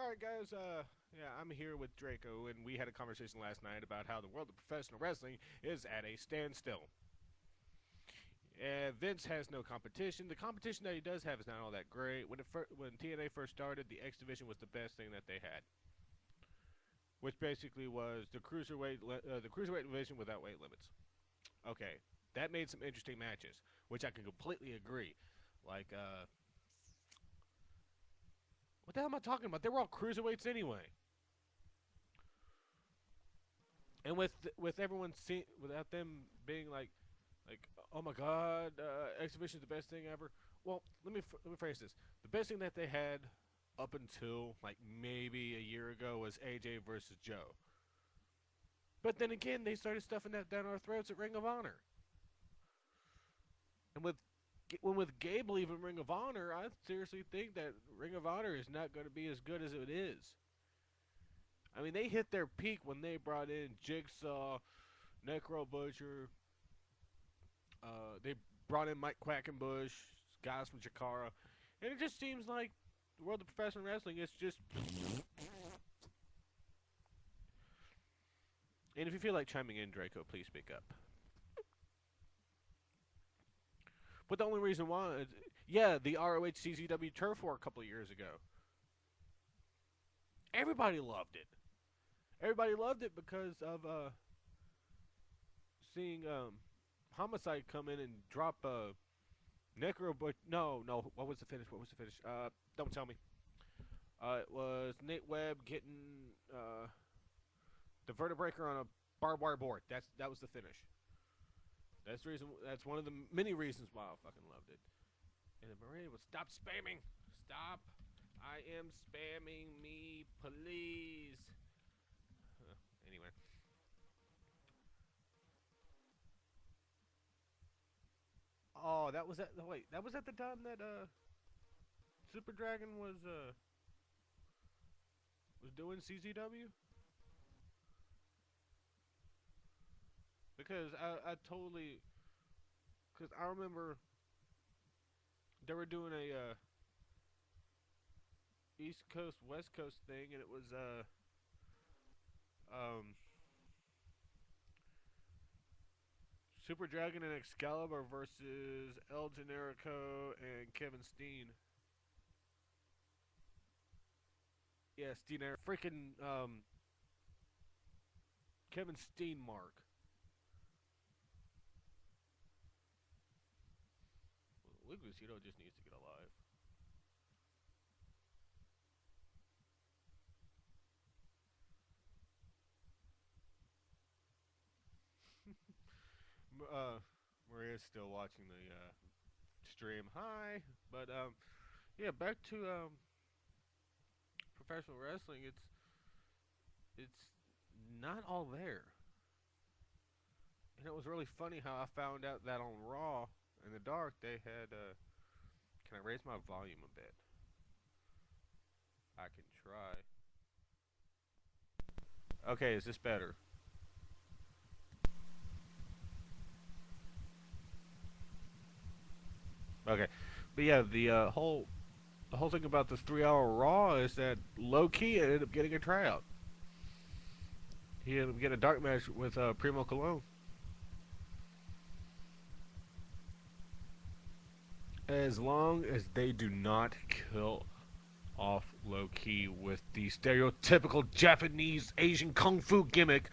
Alright guys, yeah, I'm here with Draco, and we had a conversation last night about how the world of professional wrestling is at a standstill. Vince has no competition. The competition that he does have is not all that great. When TNA first started, the X Division was the best thing that they had, which basically was the cruiserweight division without weight limits. Okay, that made some interesting matches, which I can completely agree. Like, what the hell am I talking about? They were all cruiserweights anyway. And with everyone without them being like, oh my God, exhibition is the best thing ever. Well, let me phrase this: the best thing that they had up until like maybe a year ago was AJ versus Joe. But then again, they started stuffing that down our throats at Ring of Honor. And with Gabe leaving Ring of Honor, I seriously think that Ring of Honor is not going to be as good as it is. I mean, they hit their peak when they brought in Jigsaw, Necro Butcher. They brought in Mike Quackenbush, guys from Chikara, and it just seems like the world of professional wrestling is just. And if you feel like chiming in, Draco, please speak up. But the only reason why is, yeah, the ROH CZW Turf War a couple of years ago. Everybody loved it. Everybody loved it because of seeing Homicide come in and drop Necro, but no, what was the finish? Don't tell me. It was Nate Webb getting the vertebraker on a barbed wire board. That was the finish. That's the reason. That's one of the many reasons why I fucking loved it. And then Maria would stop spamming. Stop. I am spamming me, please. Anyway. Oh, that was at wait. That was at the time that Super Dragon was doing CZW. Because I totally, because I remember they were doing a East Coast West Coast thing, and it was um Super Dragon and Excalibur versus El Generico and Kevin Steen. Yeah, Steen, freaking Kevin Steen mark. Lugucito just needs to get alive. Maria's still watching the stream. Hi, but yeah, back to professional wrestling. It's not all there, and it was really funny how I found out that on Raw in the dark they had. Can I raise my volume a bit? I can try. Okay, is this better? Okay, but yeah, the whole thing about this 3 hour Raw is that low key ended up getting a tryout. He ended up getting a dark match with Primo Cologne. As long as they do not kill off low key with the stereotypical Japanese Asian kung fu gimmick,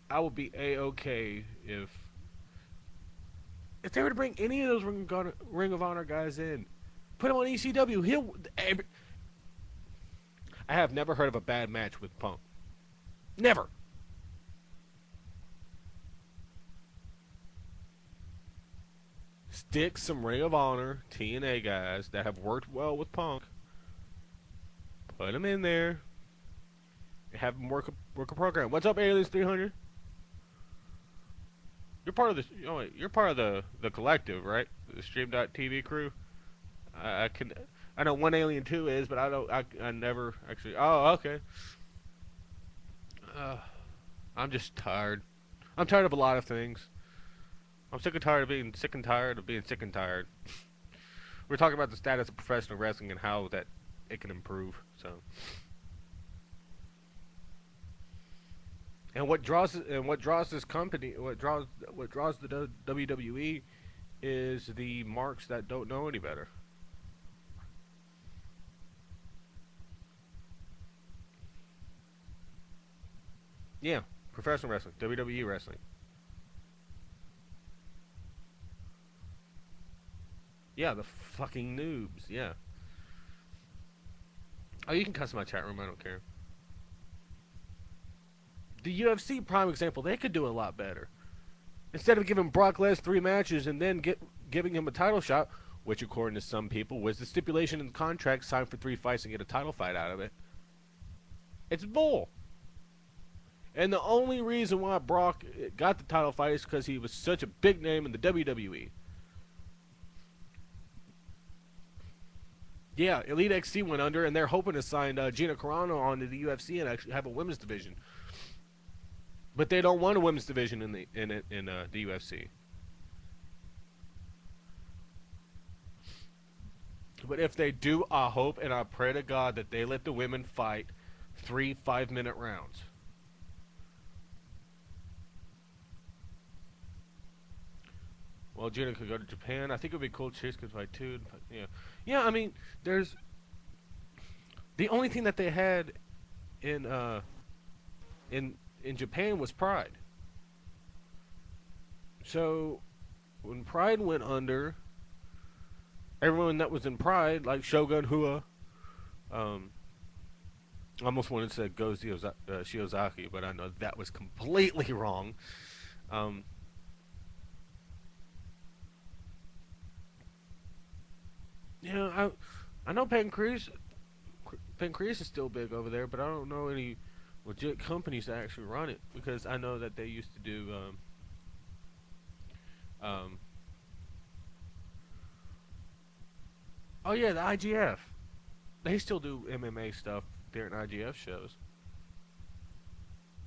I would be a-okay if they were to bring any of those Ring of Honor guys in, put him on ECW. I have never heard of a bad match with Punk. Never. Stick some Ring of Honor TNA guys that have worked well with Punk. Put them in there. And have them work a program. What's up, Aliens 300? You're part of the. Oh wait, you're part of the collective, right? The Stream.TV crew. I can. I know one Alien 2 is, but I don't. I never actually. Oh, okay. Uh, I'm just tired. I'm tired of a lot of things. I'm sick and tired of being sick and tired of being sick and tired. we're talking about the status of professional wrestling and how that it can improve. So, and what draws this company, what draws the WWE is the marks that don't know any better. Yeah, professional wrestling, WWE wrestling. Yeah, the fucking noobs. Yeah. Oh, you can cuss my chat room. I don't care. The UFC prime example. They could do a lot better. Instead of giving Brock Lesnar 3 matches and then giving him a title shot, which according to some people was the stipulation in the contract, sign for 3 fights and get a title fight out of it. It's bull. And the only reason why Brock got the title fight is because he was such a big name in the WWE. Yeah, Elite XC went under, and they're hoping to sign Gina Carano onto the UFC and actually have a women's division. But they don't want a women's division in the UFC. But if they do, I hope and I pray to God that they let the women fight 3 5-minute rounds. Well, Gina could go to Japan. I think it would be cool. Chase could fight too. But yeah, yeah. I mean, there's the only thing that they had in in Japan was Pride. So when Pride went under, everyone that was in Pride, like Shogun Hua, I almost wanted to say Go Shiozaki, but I know that was completely wrong. Um, yeah, I know Pancreas is still big over there, but I don't know any legit companies that actually run it because I know that they used to do um, oh yeah, the IGF. They still do MMA stuff during IGF shows.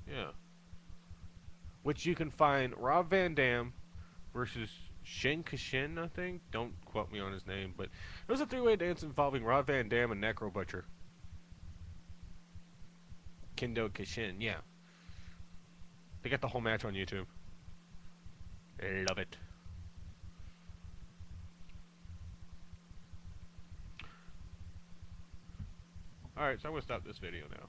Yeah. Which you can find Rob Van Dam versus Shin Kashin, I think. Don't quote me on his name, but it was a 3-way dance involving Rob Van Dam and Necro Butcher. Kendo Kashin, yeah. They got the whole match on YouTube. Love it. Alright, so I'm going to stop this video now.